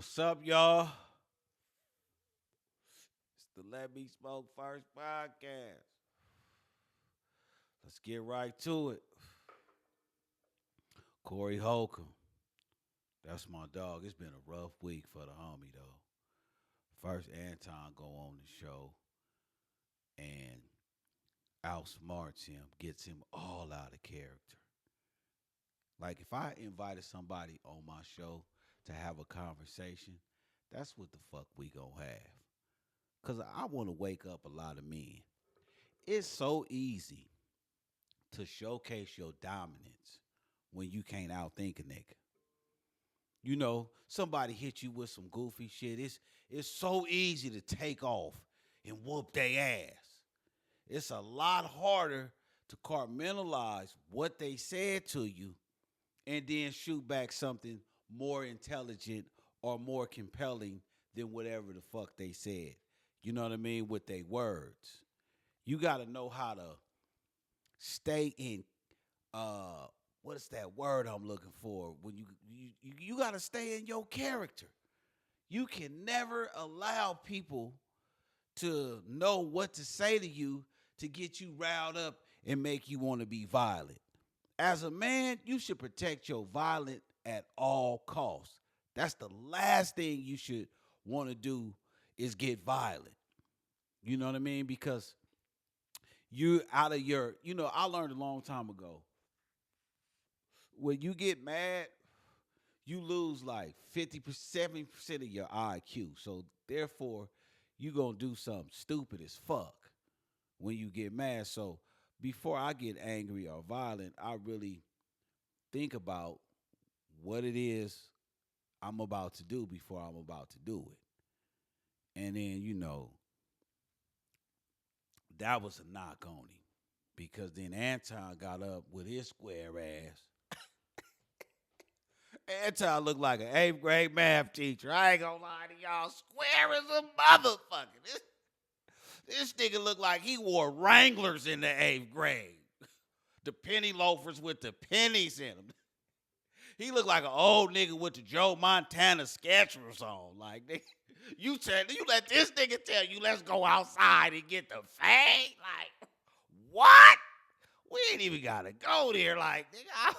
What's up, y'all? It's the Let Me Smoke First podcast. Let's get right to it. Corey Holcomb. That's my dog. It's been a rough week for the homie, though. First, Anton go on the show and outsmarts him, gets him all out of character. Like, if I invited somebody on my show to have a conversation, that's what the fuck we gonna have. Because I want to wake up a lot of men. It's so easy to showcase your dominance when you can't outthink a nigga. You know, somebody hit you with some goofy shit. It's so easy to take off and whoop their ass. It's a lot harder to compartmentalize what they said to you and then shoot back something more intelligent or more compelling than whatever the fuck they said. You know what I mean? With their words. You got to know how to stay in what is that word I'm looking for? When you got to stay in your character. You can never allow people to know what to say to you to get you riled up and make you want to be violent. As a man, you should protect your violence at all costs. That's the last thing you should want to do is get violent. You know what I mean? Because you out of your, I learned a long time ago. When you get mad, you lose like 70% of your IQ. So therefore, you gonna do something stupid as fuck when you get mad. So before I get angry or violent, I really think about what it is I'm about to do before I'm about to do it. And then, that was a knock on him. Because then Anton got up with his square ass. Anton looked like an 8th grade math teacher. I ain't gonna lie to y'all. Square as a motherfucker. This nigga looked like he wore Wranglers in the 8th grade. The penny loafers with the pennies in them. He looked like an old nigga with the Joe Montana Skechers on. Like, you let this nigga tell you, let's go outside and get the fade? Like, what? We ain't even gotta go there. Like, nigga,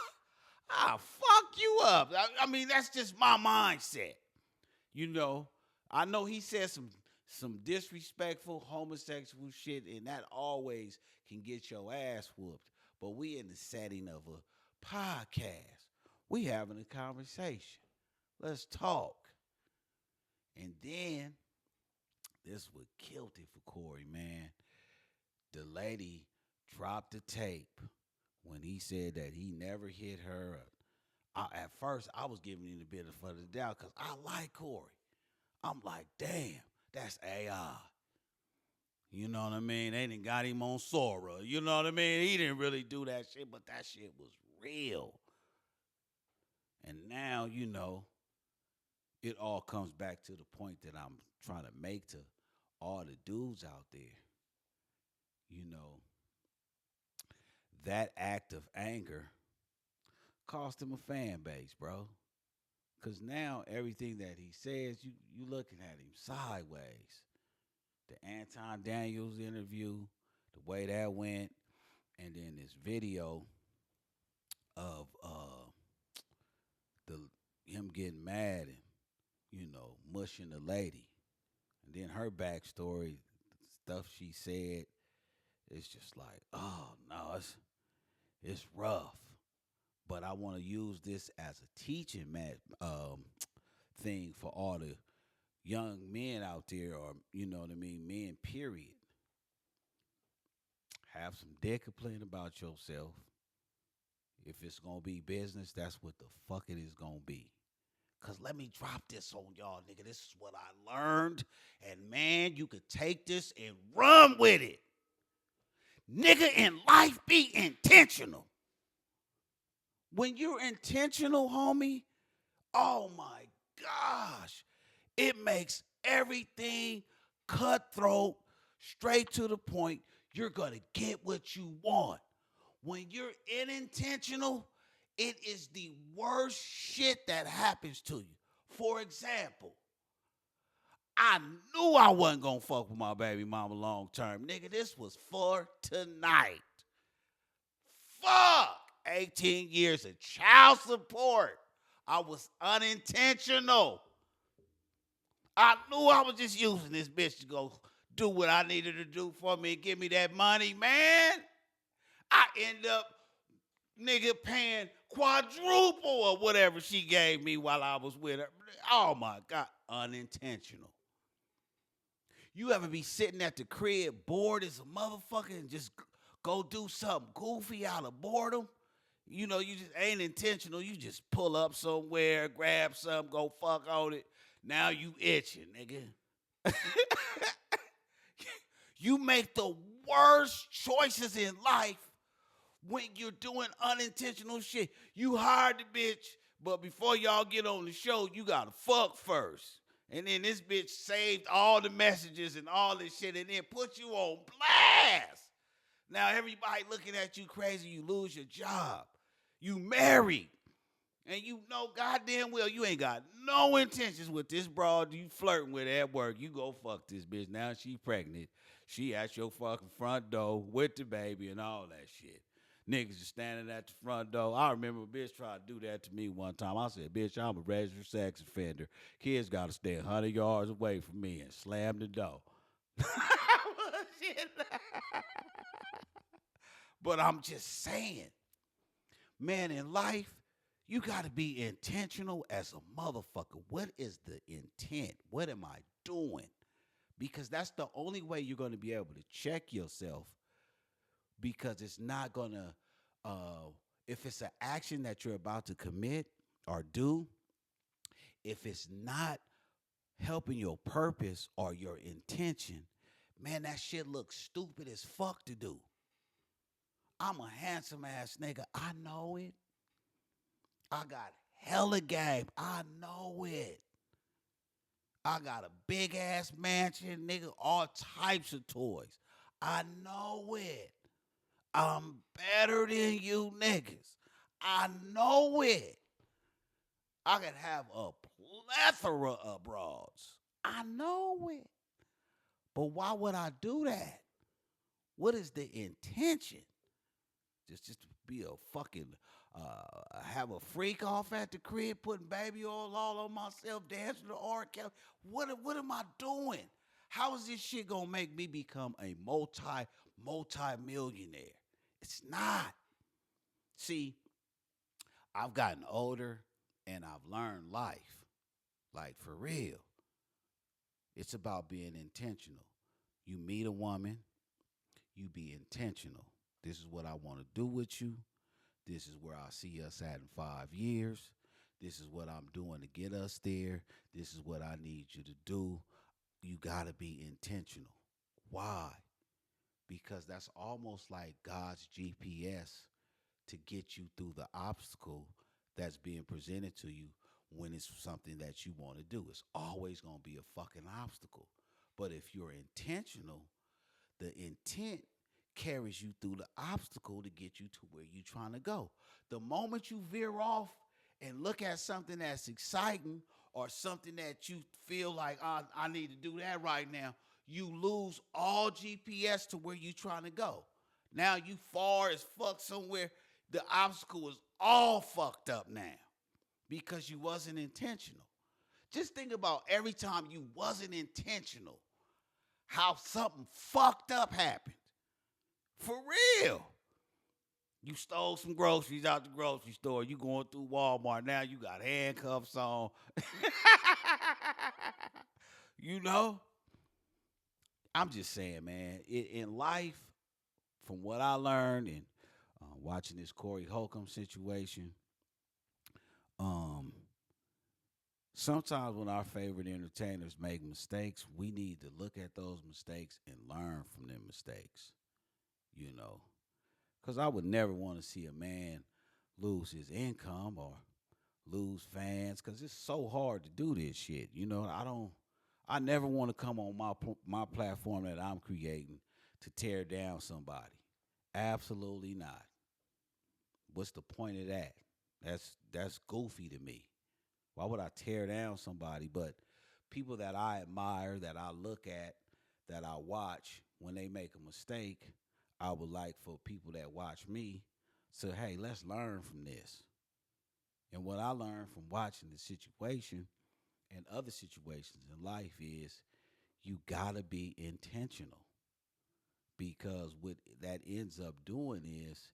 I'll fuck you up. I mean, that's just my mindset. I know he said some disrespectful homosexual shit, and that always can get your ass whooped. But we in the setting of a podcast. We having a conversation. Let's talk. And then, this would killed it for Corey, man. The lady dropped the tape when he said that he never hit her. At first, I was giving him the benefit of the doubt because I like Corey. I'm like, damn, that's AI. You know what I mean? They done got him on Sora. You know what I mean? He didn't really do that shit, but that shit was real. And now, it all comes back to the point that I'm trying to make to all the dudes out there. You know, that act of anger cost him a fan base, bro. Because now everything that he says, you looking at him sideways. The Anton Daniels interview, the way that went, and then this video of the him getting mad and mushing the lady, and then her backstory, stuff she said, it's just like, oh no, it's rough. But I want to use this as a teaching thing for all the young men out there, or you know what I mean, men. Period. Have some discipline about yourself. If it's gonna be business, that's what the fuck it is gonna be. Cause let me drop this on y'all, nigga. This is what I learned, and man, you could take this and run with it. Nigga, in life, be intentional. When you're intentional, homie, oh my gosh, it makes everything cutthroat, straight to the point. You're going to get what you want. When you're unintentional, it is the worst shit that happens to you. For example, I knew I wasn't gonna fuck with my baby mama long term. Nigga, this was for tonight. Fuck! 18 years of child support. I was unintentional. I knew I was just using this bitch to go do what I needed to do for me and give me that money, man. I end up, nigga, paying quadruple or whatever she gave me while I was with her. Oh my God, unintentional. You ever be sitting at the crib bored as a motherfucker and just go do something goofy out of boredom? You know, you just ain't intentional. You just pull up somewhere, grab something, go fuck on it. Now you itching, nigga. You make the worst choices in life when you're doing unintentional shit. You hired the bitch, but before y'all get on the show, you gotta fuck first. And then this bitch saved all the messages and all this shit and then put you on blast. Now everybody looking at you crazy, you lose your job. You married. And you know goddamn well you ain't got no intentions with this broad you flirting with at work. You go fuck this bitch. Now she pregnant. She at your fucking front door with the baby and all that shit. Niggas just standing at the front door. I remember a bitch tried to do that to me one time. I said, bitch, I'm a registered sex offender. Kids got to stay 100 yards away from me and slam the door. But I'm just saying, man, in life, you got to be intentional as a motherfucker. What is the intent? What am I doing? Because that's the only way you're going to be able to check yourself, because it's not going to, if it's an action that you're about to commit or do, if it's not helping your purpose or your intention, man, that shit looks stupid as fuck to do. I'm a handsome ass nigga. I know it. I got hella game. I know it. I got a big ass mansion, nigga, all types of toys. I know it. I'm better than you niggas. I know it. I could have a plethora of broads. I know it. But why would I do that? What is the intention? Just to be a fucking have a freak off at the crib, putting baby oil all on myself, dancing to R. Kelly. What am I doing? How is this shit gonna make me become a multi-millionaire? It's not. See, I've gotten older and I've learned life. Like for real. It's about being intentional. You meet a woman, you be intentional. This is what I want to do with you. This is where I see us at in 5 years. This is what I'm doing to get us there. This is what I need you to do. You got to be intentional. Why? Because that's almost like God's GPS to get you through the obstacle that's being presented to you when it's something that you want to do. It's always going to be a fucking obstacle. But if you're intentional, the intent carries you through the obstacle to get you to where you're trying to go. The moment you veer off and look at something that's exciting or something that you feel like, I need to do that right now, you lose all GPS to where you're trying to go. Now you far as fuck somewhere. The obstacle is all fucked up now because you wasn't intentional. Just think about every time you wasn't intentional, how something fucked up happened. For real. You stole some groceries out the grocery store. You going through Walmart. Now you got handcuffs on. You know? I'm just saying, man, in life, from what I learned and watching this CORY HOLCOMB situation, sometimes when our favorite entertainers make mistakes, we need to look at those mistakes and learn from them mistakes, you know. Because I would never want to see a man lose his income or lose fans, because it's so hard to do this shit. You know, I never want to come on my platform that I'm creating to tear down somebody. Absolutely not. What's the point of that? That's goofy to me. Why would I tear down somebody? But people that I admire, that I look at, that I watch, when they make a mistake, I would like for people that watch me say, hey, let's learn from this. And what I learned from watching the situation and other situations in life is you gotta be intentional, because what that ends up doing is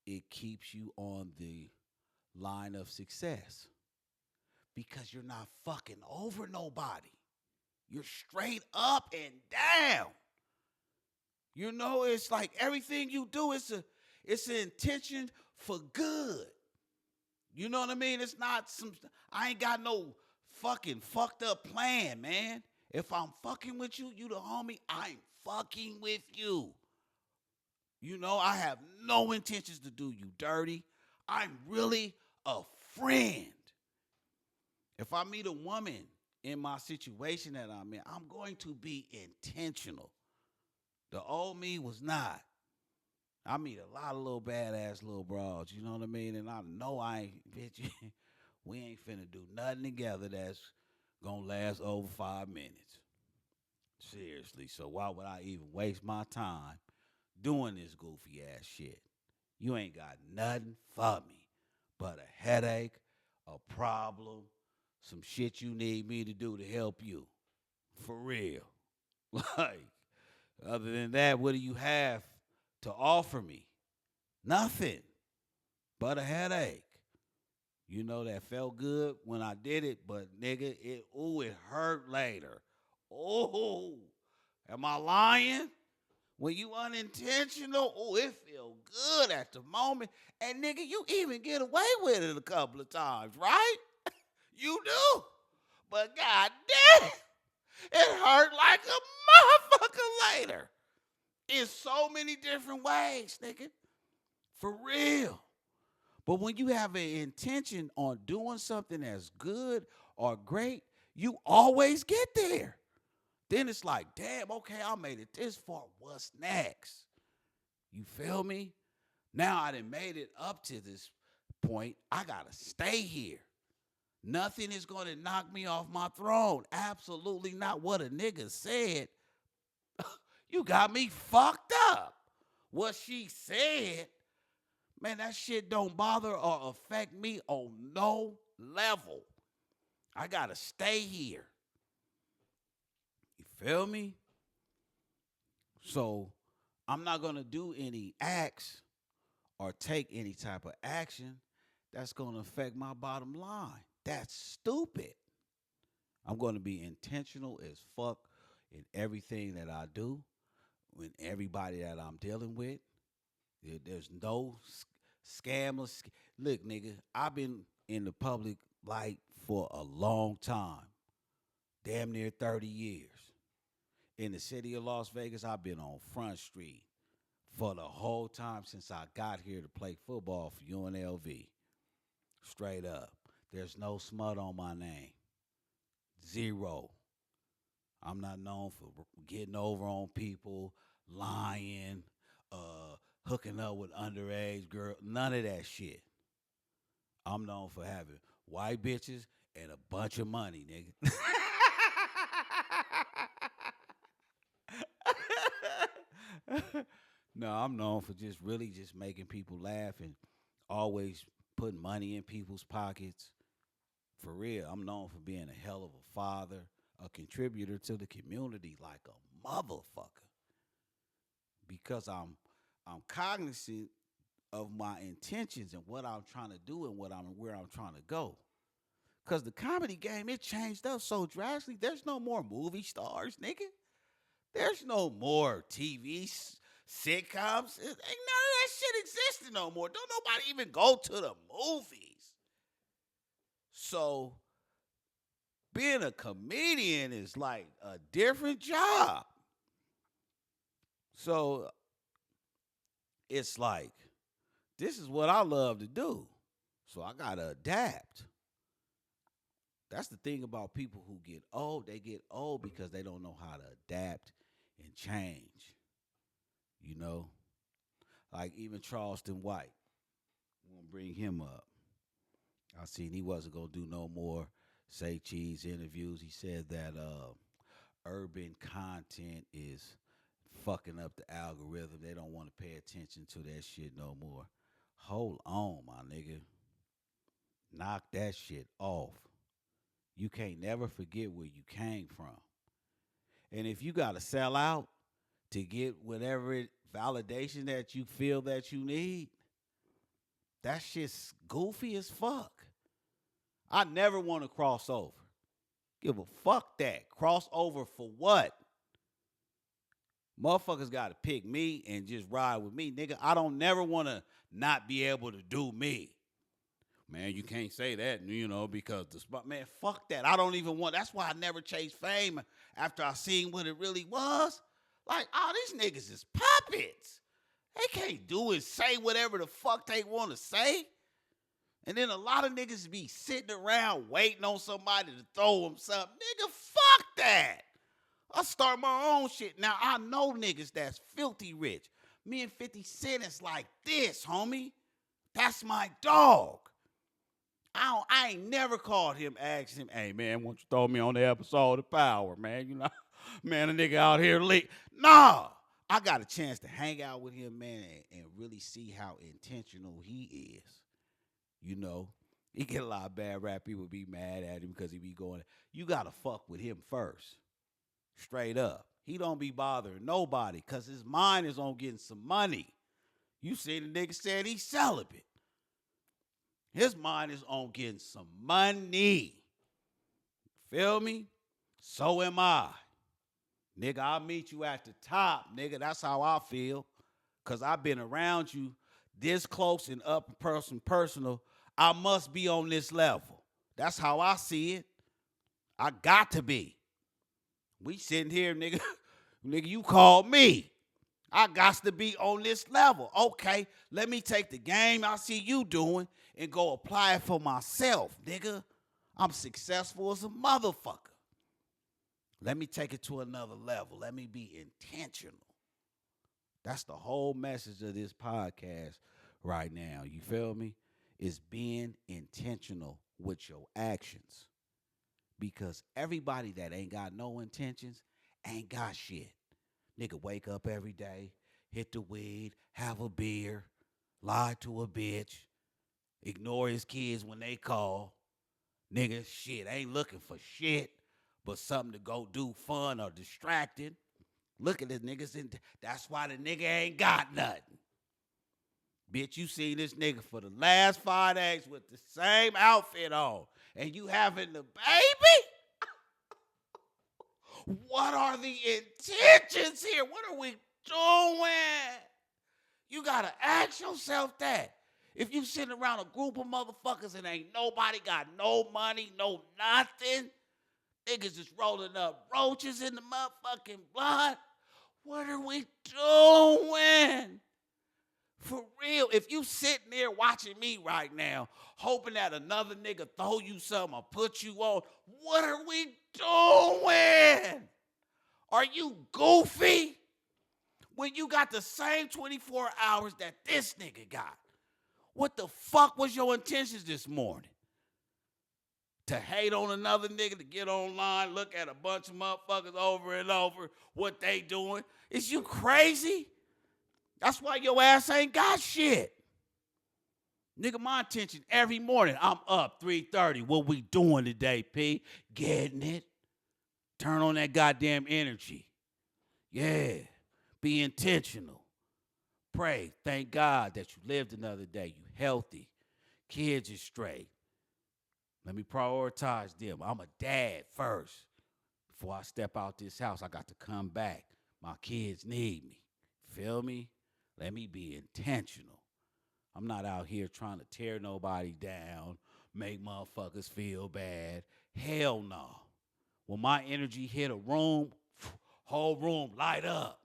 it keeps you on the line of success, because you're not fucking over nobody. You're straight up and down. You know, it's like everything you do it's an intention for good. You know what I mean? It's not some I ain't got no fucking fucked up plan, man. If I'm fucking with you, you the homie, I'm fucking with you. You know, I have no intentions to do you dirty. I'm really a friend. If I meet a woman in my situation that I'm in, I'm going to be intentional. The old me was not. I meet a lot of little badass little broads, you know what I mean? And I know I ain't, bitch, we ain't finna do nothing together that's gonna last over 5 minutes. Seriously. So why would I even waste my time doing this goofy ass shit? You ain't got nothing for me but a headache, a problem, some shit you need me to do to help you. For real. Like, other than that, what do you have to offer me? Nothing but a headache. You know, that felt good when I did it, but nigga, it hurt later. Oh, am I lying? When you unintentional, it feel good at the moment. And nigga, you even get away with it a couple of times, right? You do. But god damn, it hurt like a motherfucker later. In so many different ways, nigga. For real. But when you have an intention on doing something that's good or great, you always get there. Then it's like, damn, okay, I made it this far. What's next? You feel me? Now I done made it up to this point. I gotta stay here. Nothing is gonna knock me off my throne. Absolutely not. What a nigga said. You got me fucked up. What she said, man, that shit don't bother or affect me on no level. I gotta stay here. You feel me? So I'm not gonna do any acts or take any type of action that's gonna affect my bottom line. That's stupid. I'm gonna be intentional as fuck in everything that I do, with everybody that I'm dealing with. There's no scammer. Look, nigga, I've been in the public light for a long time, damn near 30 years. In the city of Las Vegas, I've been on Front Street for the whole time since I got here to play football for UNLV. Straight up. There's no smut on my name. Zero. I'm not known for getting over on people, lying, hooking up with underage girls. None of that shit. I'm known for having white bitches and a bunch of money, nigga. No, I'm known for just really just making people laugh and always putting money in people's pockets. For real, I'm known for being a hell of a father, a contributor to the community like a motherfucker. Because I'm cognizant of my intentions and what I'm trying to do and where I'm trying to go. Cause the comedy game, it changed up so drastically. There's no more movie stars, nigga. There's no more TV sitcoms. Ain't none of that shit existing no more. Don't nobody even go to the movies. So being a comedian is like a different job. So it's like, this is what I love to do. So I gotta adapt. That's the thing about people who get old. They get old because they don't know how to adapt and change. You know? Like even Charleston White. I'm gonna bring him up. I seen he wasn't gonna do no more Say Cheese interviews. He said that urban content is fucking up the algorithm. They don't want to pay attention to that shit no more. Hold on, my nigga. Knock that shit off. You can't never forget where you came from. And if you gotta sell out to get whatever validation that you feel that you need, that shit's goofy as fuck. I never want to cross over. Give a fuck that. Cross over for what? Motherfuckers got to pick me and just ride with me. Nigga, I don't never want to not be able to do me. Man, you can't say that, because the spot, man, fuck that. I don't even want, that's why I never chased fame after I seen what it really was. Like, these niggas is puppets. They can't do and say whatever the fuck they want to say. And then a lot of niggas be sitting around waiting on somebody to throw them something. Nigga, fuck that. I start my own shit. Now, I know niggas that's filthy rich. Me and 50 Cent is like this, homie. That's my dog. I ain't never called him, asked him, hey, man, won't you throw me on the episode of Power, man? Man, a nigga out here late. Nah. I got a chance to hang out with him, man, and really see how intentional he is. He get a lot of bad rap. People be mad at him because he be going, you got to fuck with him first. Straight up. He don't be bothering nobody because his mind is on getting some money. You see the nigga said he's celibate. His mind is on getting some money. Feel me? So am I. Nigga, I'll meet you at the top, nigga. That's how I feel. Because I've been around you this close and up personal. I must be on this level. That's how I see it. I got to be. We sitting here, nigga. Nigga, you called me. I got to be on this level. Okay, let me take the game I see you doing and go apply it for myself, nigga. I'm successful as a motherfucker. Let me take it to another level. Let me be intentional. That's the whole message of this podcast right now. You feel me? Is being intentional with your actions. Because everybody that ain't got no intentions ain't got shit. Nigga wake up every day, hit the weed, have a beer, lie to a bitch, ignore his kids when they call. Nigga, shit, ain't looking for shit but something to go do fun or distracted. Look at this niggas, that's why the nigga ain't got nothing. Bitch, you seen this nigga for the last 5 days with the same outfit on, and you having the baby? What are the intentions here? What are we doing? You gotta ask yourself that. If you sitting around a group of motherfuckers and ain't nobody got no money, no nothing, niggas just rolling up roaches in the motherfucking blood, what are we doing? For real, if you sitting there watching me right now, hoping that another nigga throw you something or put you on, what are we doing? Are you goofy? When you got the same 24 hours that this nigga got, what the fuck was your intentions this morning? To hate on another nigga, to get online, look at a bunch of motherfuckers over and over, what they doing? Is you crazy? That's why your ass ain't got shit. Nigga, my intention every morning, I'm up 3:30. What we doing today, P? Getting it. Turn on that goddamn energy. Yeah. Be intentional. Pray. Thank God that you lived another day. You healthy. Kids is straight. Let me prioritize them. I'm a dad first. Before I step out this house, I got to come back. My kids need me. Feel me? Let me be intentional. I'm not out here trying to tear nobody down, make motherfuckers feel bad. Hell no. When my energy hit a room, whole room light up.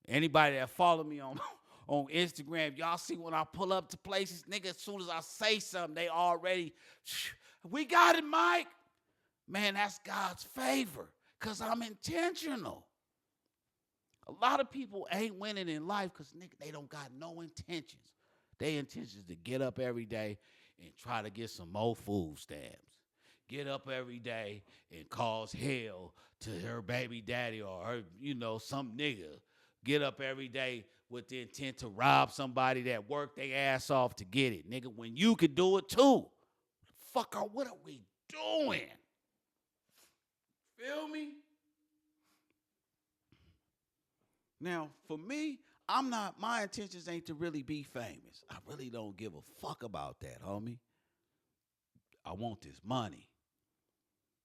Anybody that follow me on Instagram, y'all see when I pull up to places, nigga, as soon as I say something, they already, we got it, Mike. Man, that's God's favor because I'm intentional. A lot of people ain't winning in life because, nigga, they don't got no intentions. Their intentions to get up every day and try to get some more food stamps. Get up every day and cause hell to her baby daddy or her, some nigga. Get up every day with the intent to rob somebody that worked their ass off to get it. Nigga, when you could do it too. What are we doing? Feel me? Now, for me, my intentions ain't to really be famous. I really don't give a fuck about that, homie. I want this money.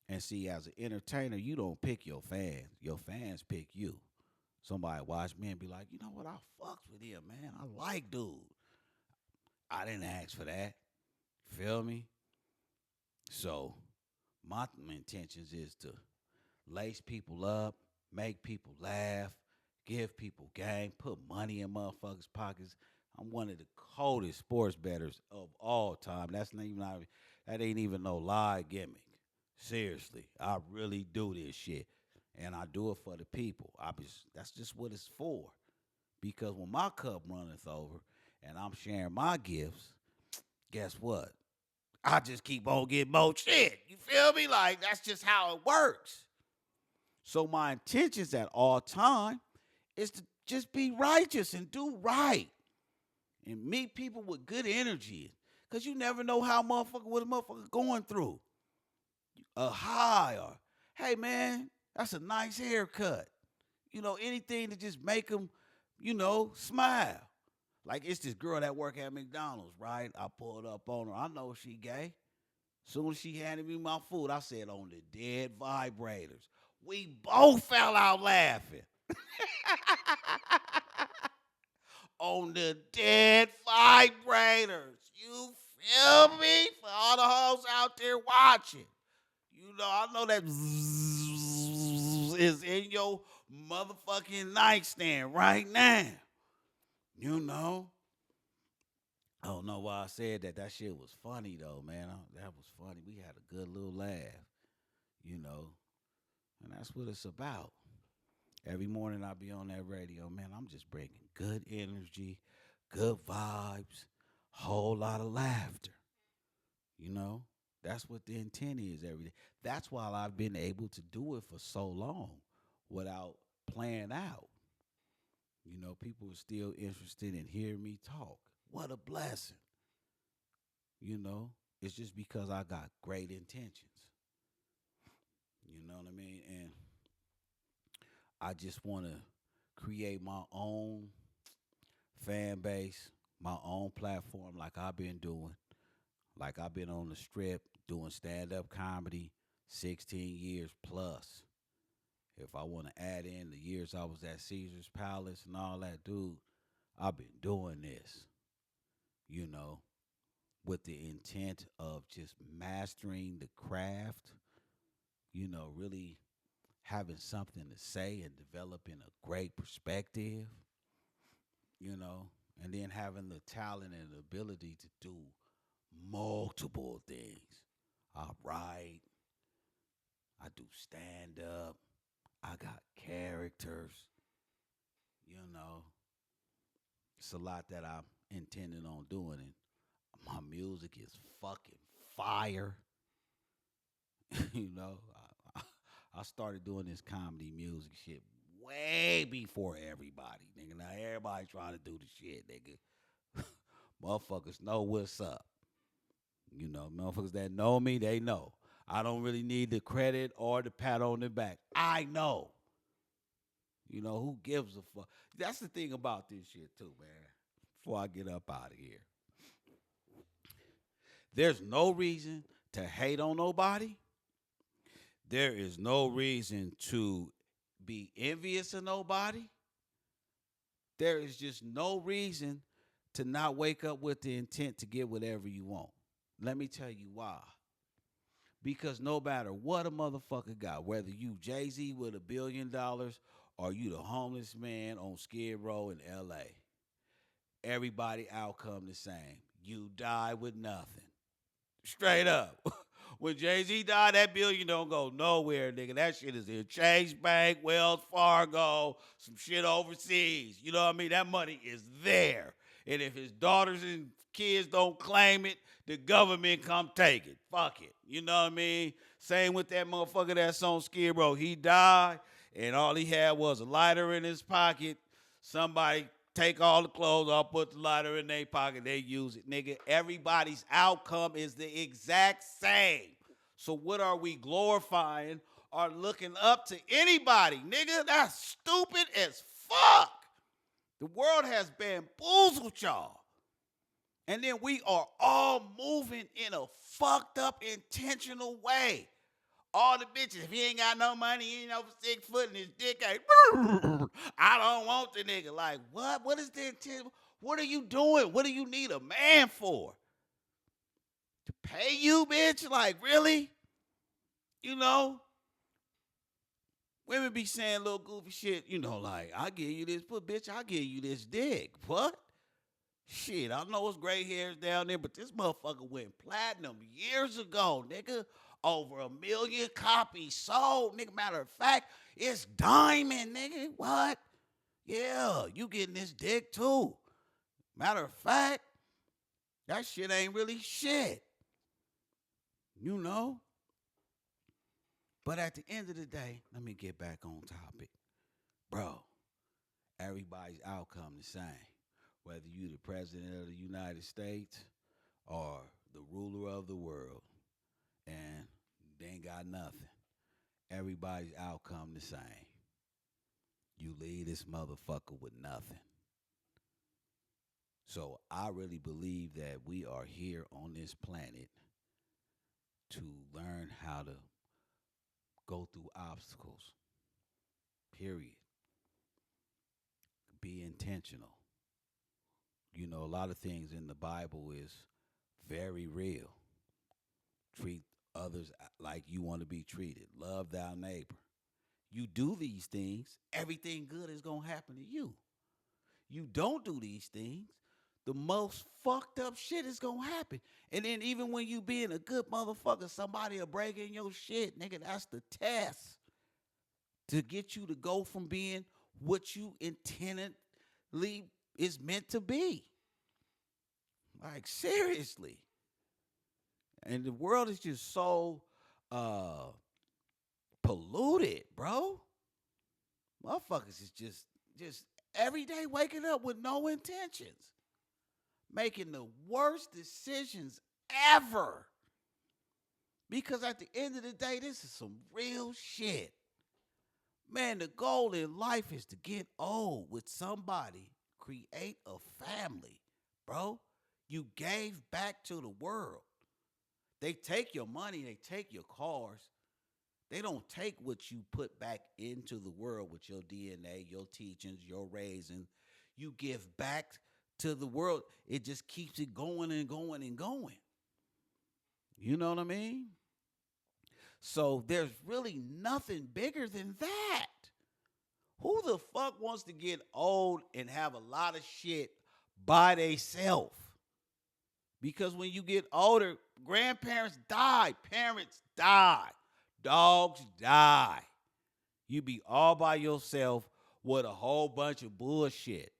And see, as an entertainer, you don't pick your fans. Your fans pick you. Somebody watch me and be like, you know what? I fucks with him, man. I like dude. I didn't ask for that. Feel me? So, my intentions is to lace people up, make people laugh, give people game, put money in motherfuckers' pockets. I'm one of the coldest sports bettors of all time. That ain't even no lie gimmick. Seriously, I really do this shit, and I do it for the people. That's just what it's for. Because when my cup runneth over, and I'm sharing my gifts, guess what? I just keep on getting more shit. You feel me? Like, that's just how it works. So my intentions at all time is to just be righteous and do right. And meet people with good energy. Because you never know what a motherfucker going through. A high or, hey, man, that's a nice haircut. Anything to just make them, smile. Like, it's this girl that work at McDonald's, right? I pulled up on her. I know she gay. Soon as she handed me my food, I said, on the dead vibrators. We both fell out laughing. On the dead vibrators. You feel me? For all the hoes out there watching. I know that is in your motherfucking nightstand right now. I don't know why I said that. That shit was funny, though, man. That was funny. We had a good little laugh, and that's what it's about. Every morning I be on that radio, man, I'm just bringing good energy, good vibes, whole lot of laughter. That's what the intent is every day. That's why I've been able to do it for so long without playing out. People are still interested in hearing me talk. What a blessing. It's just because I got great intentions. You know what I mean? And I just want to create my own fan base, my own platform like I've been doing. Like I've been on the strip doing stand-up comedy 16 years plus. If I want to add in the years I was at Caesar's Palace and all that, dude, I've been doing this, with the intent of just mastering the craft, really having something to say and developing a great perspective, and then having the talent and the ability to do multiple things. I write, I do stand up, I got characters, It's a lot that I'm intending on doing, and my music is fucking fire. I started doing this comedy music shit way before everybody, nigga. Now everybody trying to do the shit, nigga. Motherfuckers know what's up. Motherfuckers that know me, they know. I don't really need the credit or the pat on the back. I know. Who gives a fuck? That's the thing about this shit too, man. Before I get up out of here. There's no reason to hate on nobody. There is no reason to be envious of nobody. There is just no reason to not wake up with the intent to get whatever you want. Let me tell you why. Because no matter what a motherfucker got, whether you Jay-Z with $1 billion or you the homeless man on Skid Row in L.A., everybody outcome the same. You die with nothing. Straight up. When Jay-Z died, that billion don't go nowhere, nigga. That shit is in Chase Bank, Wells Fargo, some shit overseas. You know what I mean? That money is there. And if his daughters and kids don't claim it, the government come take it. Fuck it. You know what I mean? Same with that motherfucker that's on Skid Row. He died, and all he had was a lighter in his pocket. Somebody take all the clothes off, put the lighter in their pocket, they use it. Nigga, everybody's outcome is the exact same. So what are we glorifying or looking up to anybody? Nigga, that's stupid as fuck. The world has bamboozled y'all. And then we are all moving in a fucked up, intentional way. All the bitches, if he ain't got no money, he ain't over 6 foot and his dick ain't, I don't want the nigga. Like, what? What is the intent? What are you doing? What do you need a man for? To pay you, bitch? Like, really? You know? Women be saying little goofy shit, you know, like, I give you this, but bitch, I give you this dick. What? Shit, I know it's gray hairs down there, but this motherfucker went platinum years ago, nigga. Over 1 million copies sold, nigga. Matter of fact, it's diamond, nigga. What? Yeah, you getting this dick too. Matter of fact, that shit ain't really shit. You know? But at the end of the day, let me get back on topic. Bro, everybody's outcome the same. Whether you the president of the United States or the ruler of the world, and they ain't got nothing. Everybody's outcome the same. You leave this motherfucker with nothing. So I really believe that we are here on this planet to learn how to go through obstacles. Period. Be intentional. You know, a lot of things in the Bible is very real. Treat others like you want to be treated. Love thy neighbor. You do these things, everything good is going to happen to you. You don't do these things, the most fucked up shit is going to happen. And then even when you being a good motherfucker, somebody will break in your shit. Nigga, that's the test to get you to go from being what you intendedly is meant to be. Like, seriously. And the world is just so polluted, bro. Motherfuckers is just every day waking up with no intentions. Making the worst decisions ever. Because at the end of the day, this is some real shit. Man, the goal in life is to get old with somebody, create a family, bro. You gave back to the world. They take your money, they take your cars. They don't take what you put back into the world with your DNA, your teachings, your raising. You give back to the world. It just keeps it going and going and going. You know what I mean? So there's really nothing bigger than that. Who the fuck wants to get old and have a lot of shit by themselves? Because when you get older, grandparents die, parents die, dogs die. You be all by yourself with a whole bunch of bullshit.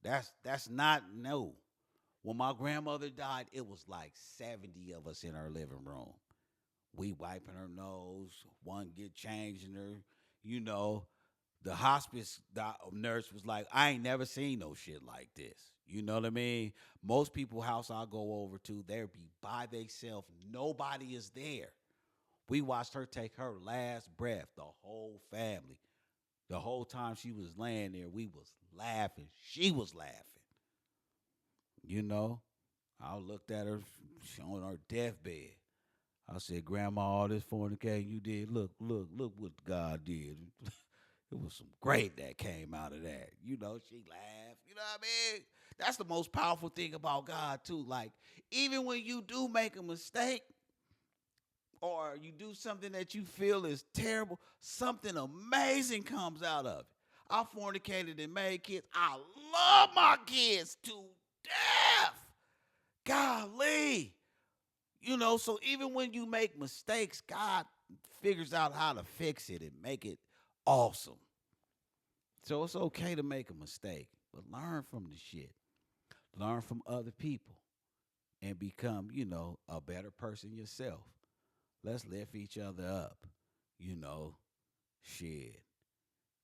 That's not no. When my grandmother died, it was like 70 of us in her living room. We wiping her nose, one get changing her, you know. The hospice nurse was like, I ain't never seen no shit like this. You know what I mean? Most people's house I go over to, they'll be by themselves. Nobody is there. We watched her take her last breath, the whole family. The whole time she was laying there, we was laughing. She was laughing. You know? I looked at her on her deathbed. I said, Grandma, all this fornicating you did, look what God did. It was some great that came out of that. You know, she laughed. You know what I mean? That's the most powerful thing about God, too. Like, even when you do make a mistake or you do something that you feel is terrible, something amazing comes out of it. I fornicated and made kids. I love my kids to death. Golly. You know, so even when you make mistakes, God figures out how to fix it and make it awesome. So it's okay to make a mistake, but learn from the shit. Learn from other people and become, a better person yourself. Let's lift each other up. You know, shit.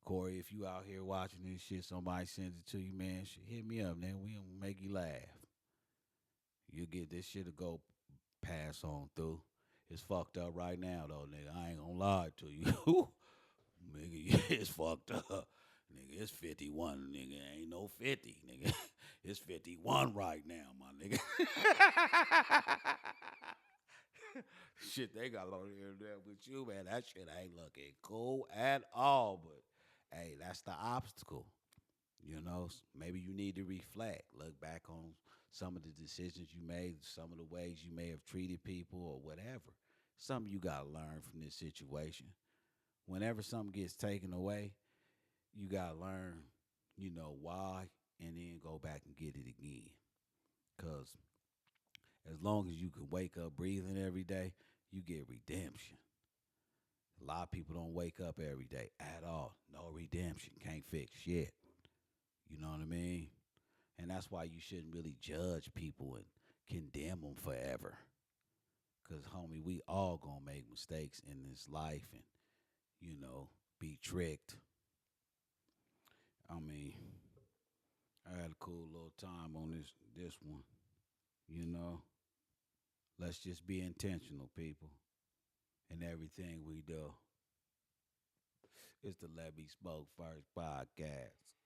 Corey, if you out here watching this shit, somebody sends it to you, man, shit, hit me up, man. We gonna make you laugh. You get this shit to go pass on through. It's fucked up right now, though, nigga. I ain't gonna lie to you. Nigga, it's fucked up. Nigga, it's 51, nigga. Ain't no 50, nigga. It's 51 right now, my nigga. Shit, they got on here there with you, man. That shit ain't looking cool at all. But hey, that's the obstacle. Maybe you need to reflect, look back on some of the decisions you made, some of the ways you may have treated people or whatever. Something you got to learn from this situation. Whenever something gets taken away, you got to learn, why, and then go back and get it again. Because as long as you can wake up breathing every day, you get redemption. A lot of people don't wake up every day at all. No redemption. Can't fix shit. You know what I mean? And that's why you shouldn't really judge people and condemn them forever. Because, homie, we all going to make mistakes in this life and, be tricked. I mean, I had a cool little time on this one. You know, let's just be intentional, people, in everything we do. It's the Let Me Smoke First podcast.